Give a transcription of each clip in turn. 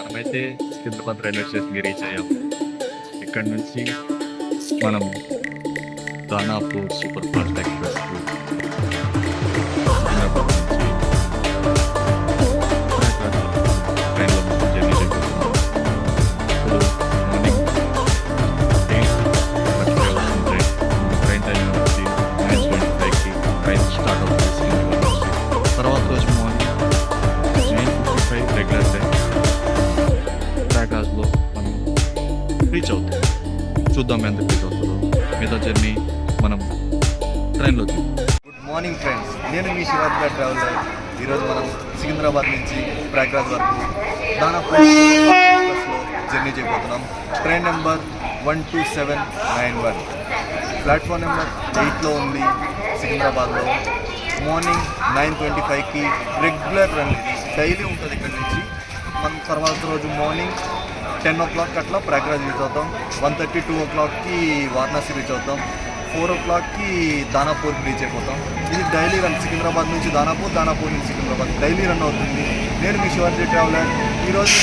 మనమైతే సికింద్రాబాద్ రైల్వే స్టేషన్కి రీచ్ అయ్యాం. ఇక్కడ నుంచి మనం దానాపూర్ సూపర్ ఫాస్ట్ ఎక్స్ప్రెస్ ట్రైన్లో జర్నీ చేయబోతున్నాం. ఇప్పుడు మార్నింగ్ 8:35 అవుతుంది. ట్రైన్ టైం వచ్చి 9:25కి ట్రైన్ స్టార్ట్ అవుతుంది సికింద్రాబాద్ నుంచి. తర్వాత రోజు మార్నింగ్ 9:55 రెగ్యులర్ టైం ప్రయాగ్రాజ్లో మనం రీచ్ అవుతాం. చూద్దాం ఎంత రీచ్ అవుతుందో. మిగతా జర్నీ మనం ట్రైన్లో చూద్దాం. గుడ్ మార్నింగ్ ఫ్రెండ్స్, నేను మీ శివాజీ ట్రావెలర్. ఈరోజు మనం సికింద్రాబాద్ నుంచి ప్రయాగ్రాజ్ వరకు దానాపూర్ ఎక్స్ప్రెస్లో జర్నీ చేయబోతున్నాం. ట్రైన్ నెంబర్ 12791 ప్లాట్ఫామ్ నెంబర్ 8లో ఉంది. సికింద్రాబాద్లో మార్నింగ్ 9:25కి రెగ్యులర్ రన్, డైలీ ఉంటుంది. ఇక్కడ నుంచి మనం తర్వాత రోజు మార్నింగ్ 10 o'clock అట్లా ప్రయాగ్రాజ్ రీచ్ అవుతాం. 1:30, 2 o'clockకి వారణాసి రీచ్ అవుతాం. 4 o'clockకి దానాపూర్కి రీచ్ అయిపోతాం. ఇది డైలీ రన్. సికింద్రాబాద్ నుంచి దానాపూర్, దానాపూర్ నుంచి సికింద్రాబాద్ డైలీ రన్ అవుతుంది. నేను మీ శివాజీ ట్రావెలర్. ఈరోజు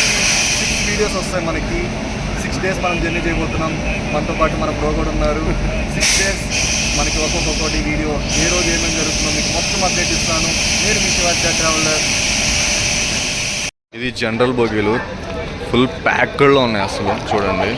6 వీడియోస్ వస్తాయి మనకి. 6 days మనం జర్నీ చేయబోతున్నాం. మనతో పాటు మన బ్రో కూడా ఉన్నారు. 6 days మనకి ఒక్కొక్కటి వీడియో, ఏ రోజు ఏమేమి జరుగుతుందో మీకు మొత్తం అప్డేట్ ఇస్తాను. నేను మీ శివాజీ ట్రావెలర్. ఇది జనరల్ బోగీలు ఫుల్ ప్యాక్డ్లో ఉన్నాయి. అసలు చూడండి,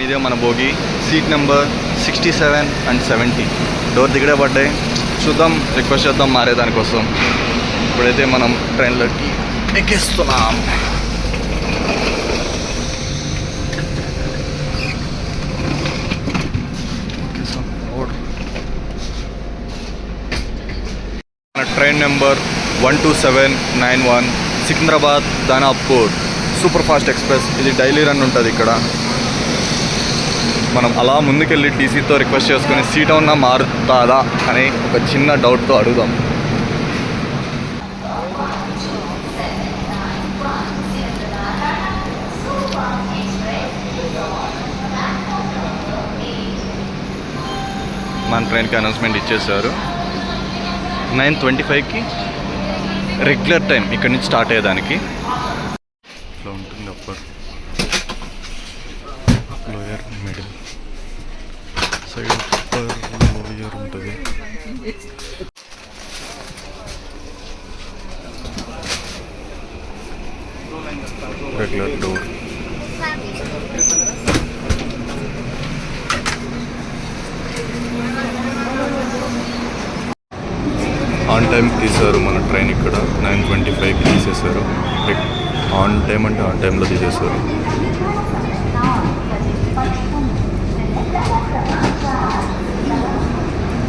ఇదే మన బోగి. Seat number 67 and 70. డోర్ దిగడే పడ్డాయి. చూద్దాం, రిక్వెస్ట్ చేద్దాం మారే దానికోసం. ఇప్పుడైతే మనం ట్రైన్లోకి ఎక్కేస్తున్నాం. మన train number 12791 Secunderabad Danapur super fast express. ఇది డైలీ రన్ ఉంటుంది ఇక్కడ. మనం అలా ముందుకెళ్ళి టీసీతో రిక్వెస్ట్ చేసుకుని సీట్ ఏమన్నా మారుతుందా అని ఒక చిన్న డౌట్తో అడుగుదాం. మన ట్రైన్కి అనౌన్స్మెంట్ ఇచ్చేసారు. 9:25కి రెగ్యులర్ టైం ఇక్కడ నుంచి స్టార్ట్ అయ్యేదానికి. ఇట్లా ఉంటుంది. Upper, lower, middle side. Upper, lower ఉంటుంది. Regular door. ఆన్ టైం తీశారు మన ట్రైన్. ఇక్కడ 9:25కి తీసేశారు. ఆన్ టైం అంటే ఆన్ టైంలో తీసేశారు.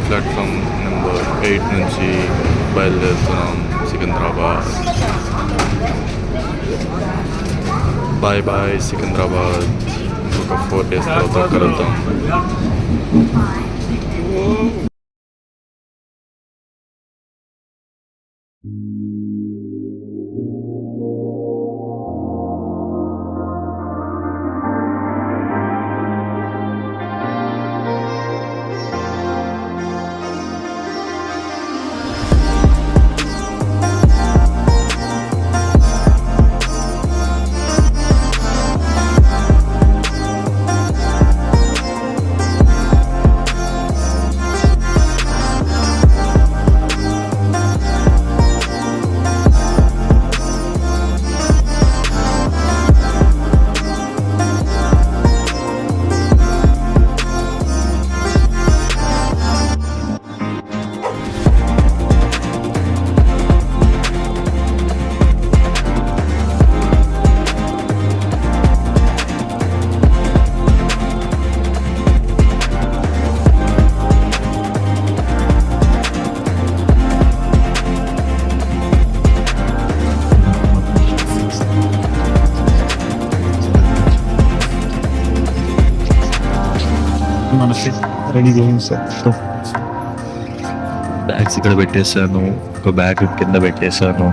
ప్లాట్ఫామ్ నెంబర్ 8 నుంచి బయలుదేరుతున్నాం సికింద్రాబాద్. Bye bye Secunderabad. ఒక 4 days తర్వాత కలుద్దాం. మనకి రెడీ చేయండి సార్. బ్యాగ్స్ ఇక్కడ పెట్టేశాను, ఒక బ్యాగ్ కింద పెట్టేశాను.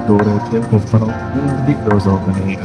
డోర్ అయితే ఓపెన్ అవుతుంది, క్లోజ్ అవుతుంది.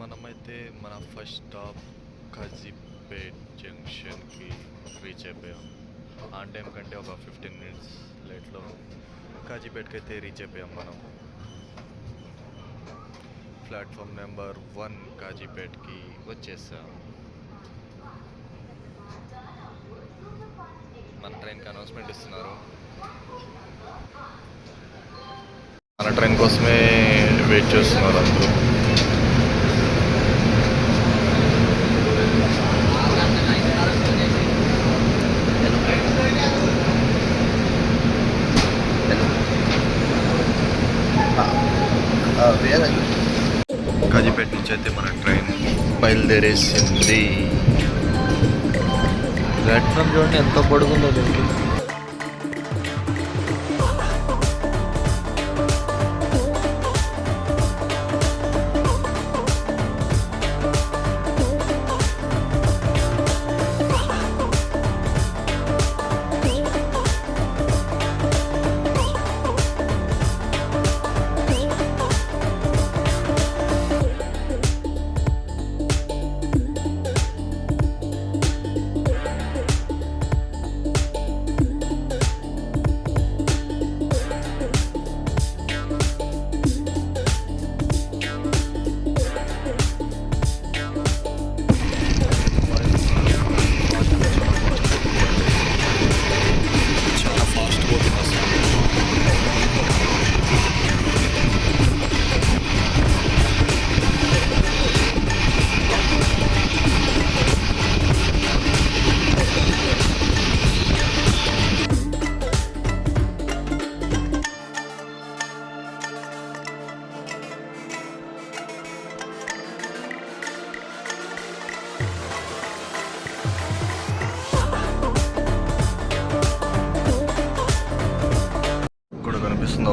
మనమైతే మన ఫస్ట్ స్టాప్ కాజీపేట్ జంక్షన్కి రీచ్ అయిపోయాం. ఆన్ టైం కంటే ఒక 15 మినిట్స్ లేట్లో కాజీపేట్కి అయితే రీచ్ అయిపోయాం మనం. ప్లాట్ఫామ్ నెంబర్ 1 కాజీపేట్కి వచ్చేసాం. మన ట్రైన్కి అనౌన్స్మెంట్ ఇస్తున్నారు. మన ట్రైన్ కోసమే వెయిట్ చేస్తున్నారు అందరూ. కాజీపేట నుంచి అయితే మన ట్రైన్ బయలుదేరేసింది. ప్లాట్ఫామ్ చూడండి ఎంత పొడుగుందో దీనికి.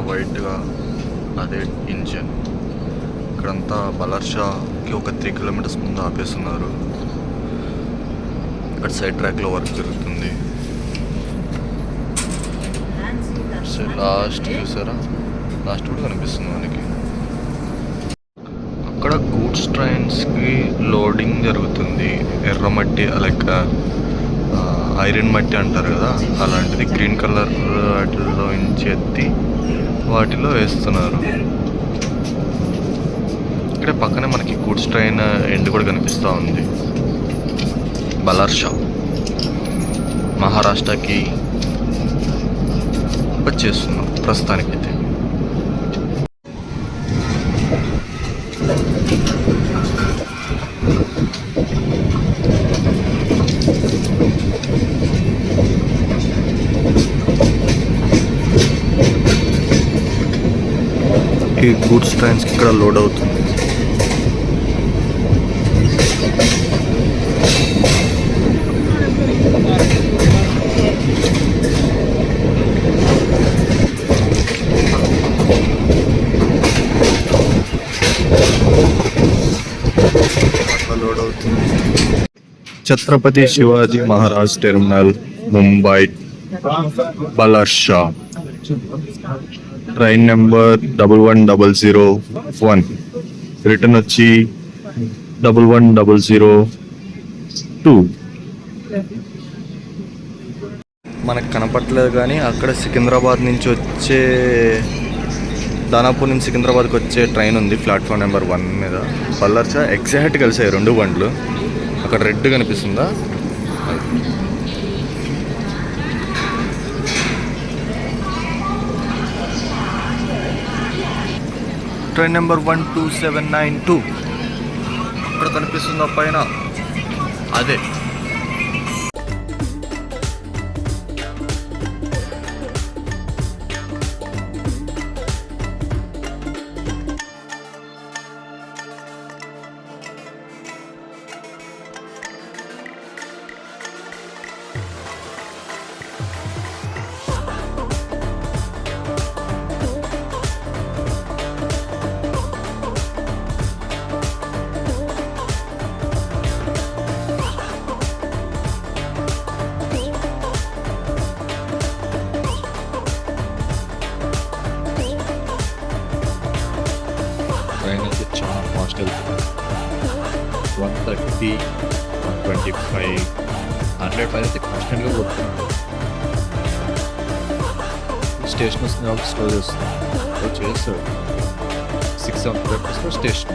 వైట్గా అదే ఇంజన్. ఇక్కడంతా బలర్షాకి ఒక 3 కిలోమీటర్స్ ముందు ఆపేస్తున్నారు. అటు సైడ్ ట్రాక్లో వర్క్ జరుగుతుంది. లాస్ట్ చూసారా, లాస్ట్ కూడా కనిపిస్తుంది మనకి. అక్కడ గూడ్స్ ట్రైన్స్కి లోడింగ్ జరుగుతుంది. ఎర్రమట్టి లైక్ ఐరన్ మట్టి అంటారు కదా, అలాంటిది గ్రీన్ కలర్ వాటిల్లో నుంచి ఎత్తి వాటిలో వేస్తున్నారు. ఇక్కడ పక్కనే మనకి గూడ్స్ ట్రైన్ ఎండ్ కూడా కనిపిస్తూ ఉంది. బలర్షా మహారాష్ట్రకి వచ్చేస్తున్నాం ప్రస్తుతానికైతే. ఈ గూడ్స్ ట్రైన్స్కి ఇక్కడ లోడ్ అవుతుంది. Chhatrapati Shivaji Maharaj terminal Mumbai Balharshah train number 11001 return వచ్చి 11002. మనకు కనపట్లేదు కానీ అక్కడ సికింద్రాబాద్ నుంచి వచ్చే దానాపూర్ నుంచి సికింద్రాబాద్కి వచ్చే ట్రైన్ ఉంది ప్లాట్ఫామ్ నెంబర్ 1 మీద. బల్లర్చా ఎగ్జాక్ట్ కలిసాయి 2 బండ్లు. అక్కడ రెడ్ కనిపిస్తుందా? ట్రైన్ నెంబర్ 12792 ఇక్కడ కనిపిస్తుందా పైన? అదే. ట్రైన్ అయితే చాలా ఫాస్ట్ వెళ్తుంది. 130, 125, 100 అయితే కాన్స్టెంట్గా పోతుంది. స్టేషన్ వస్తుంది కాబట్టి స్లో చేస్తుంది. చేస్తాడు 6-7 కిలోమీటర్స్లో స్టేషన్.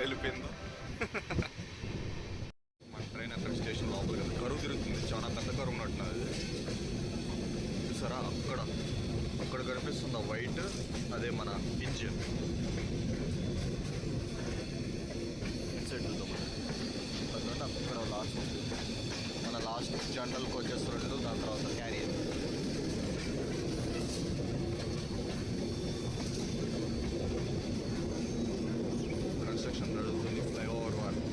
వెళ్ళిపోయిందో మన ట్రైన్ అక్కడ స్టేషన్ లోపల కదా కరువు తిరుగుతుంది. చాలా పెద్ద కరువు ఉన్నట్టున్నది. చూసారా అక్కడ కనిపిస్తుంది వైట్, అదే మన ఇంజిన్. సైడ్ చూద్దాం. అక్కడ లాస్ట్ మన లాస్ట్ జనరల్కి వచ్చేస్తున్నాడు. దాని తర్వాత క్యారియర్. కన్స్ట్రక్షన్ నడుస్తుంది, ఫ్లైఓవర్ వర్క్.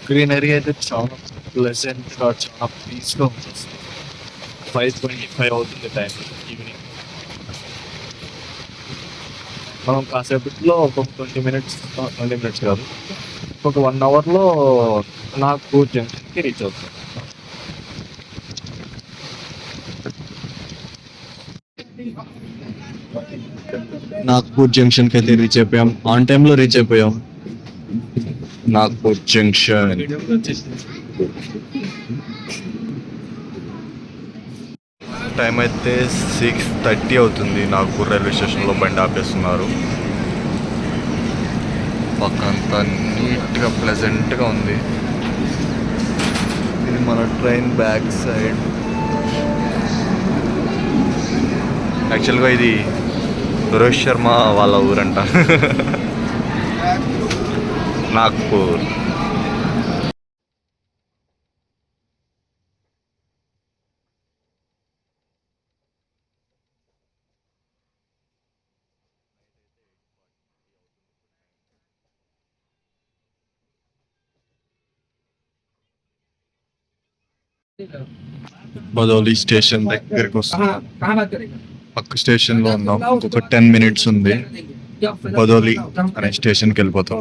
గ్రీనరీ అయితే చాలా ప్లెజెంట్గా చాలా పీస్గా ఉంటుంది. 5:25 అవుతుంది టైం ఈవినింగ్. మనం కాసేపట్లో ఒక 20 మినిట్స్ కాదు, ఒక 1 అవర్లో నాగ్పూర్ జంక్షన్కి రీచ్ అవుతుంది. నాగ్పూర్ జంక్షన్కి అయితే రీచ్ అయిపోయాం. ఆన్ టైంలో రీచ్ అయిపోయాం. నాగ్పూర్ జంక్షన్. టైం అయితే 6:30 అవుతుంది. నాగ్పూర్ రైల్వే స్టేషన్లో బండి ఆపేస్తున్నారు. పక్కంతా నీట్గా ప్లెజెంట్గా ఉంది. ఇది మన ట్రైన్ బ్యాక్ సైడ్. యాక్చువల్గా ఇది రోహిత్ శర్మ వాళ్ళ ఊరంట. నాగ్పూర్. బదౌలి స్టేషన్ దగ్గరికి వస్తున్నాం. పక్క స్టేషన్లో ఉన్నాం. ఇంకొక 10 మినిట్స్ ఉంది. బదౌలి అనే స్టేషన్కి వెళ్ళిపోతాం.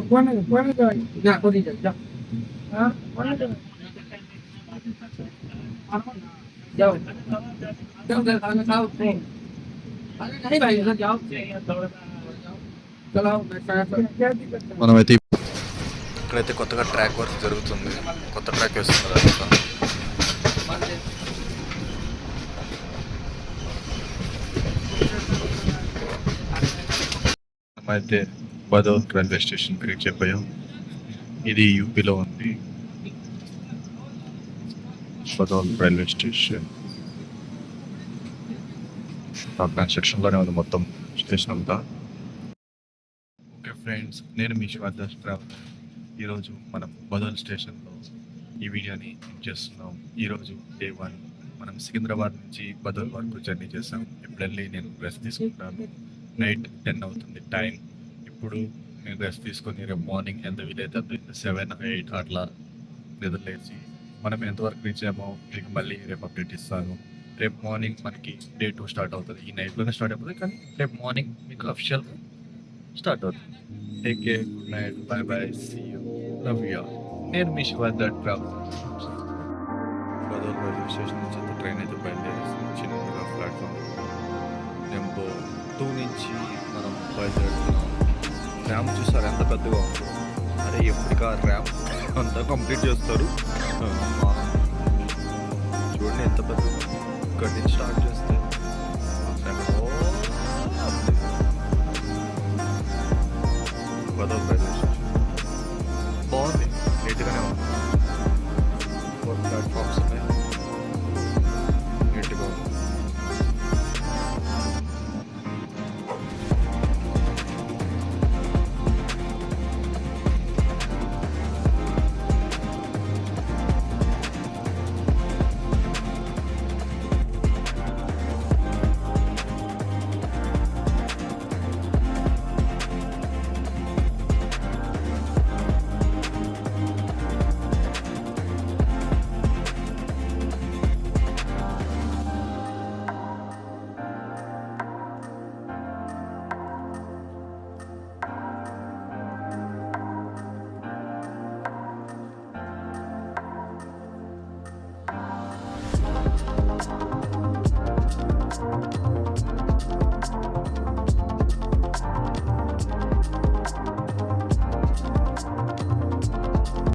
మనమైతే ఇక్కడైతే కొత్తగా ట్రాక్ వర్క్ జరుగుతుంది. కొత్త ట్రాక్ వేస్తున్నారు. అయితే బదౌల్ రైల్వే స్టేషన్కి రీచ్ అయిపోయాం. ఇది యూపీలో ఉంది. బదౌల్ రైల్వే స్టేషన్ కన్స్ట్రక్షన్లోనే ఉంది మొత్తం స్టేషన్ అంతా. ఫ్రెండ్స్, నేను మీ శ్వాదర్శ్ ట్రావెల్. ఈరోజు మనం బదల్ స్టేషన్లో ఈ వీడియోని చేస్తున్నాం. ఈరోజు డే 1. మనం సికింద్రాబాద్ నుంచి బదల్ వరకు జర్నీ చేసాం. ఇప్పుడు వెళ్ళి నేను రెస్ట్ తీసుకుంటాను. నైట్ 10 అవుతుంది టైం. ఇప్పుడు నేను రెస్ట్ తీసుకొని రేపు మార్నింగ్ ఎంత వీలైతే 7, 8 అట్లా నిద్రలేసి మనం ఎంతవరకు రీచ్ అయ్యామో మీకు మళ్ళీ రేపు అప్డేట్ ఇస్తాను. రేపు మార్నింగ్ మనకి డే 2 స్టార్ట్ అవుతుంది. ఈ నైట్లోనే స్టార్ట్ అయిపోతుంది, కానీ రేపు మార్నింగ్ మీకు అఫిషియల్ స్టార్ట్ అవుతుంది. Take care, good night, bye bye, see you, love you. నేను మీ శివాదర్ ట్రావెల్. బదల్ రైల్వే స్టేషన్ నుంచి ట్రైన్ అయితే బయలుదేరేస్తుంది. చిన్నగా ప్లాట్ఫామ్ నెంబర్ 2 నుంచి మనం బయలుదేరుతున్నాం. ర్యాంప్ చూస్తారు ఎంత పెద్దగా ఉంది. అరే ఎప్పటికా ర్యాంప్ అంతా కంప్లీట్ చేస్తారు. చూడండి ఎంత పెద్ద. ఇక్కడి నుంచి స్టార్ట్ చేస్తే బదల్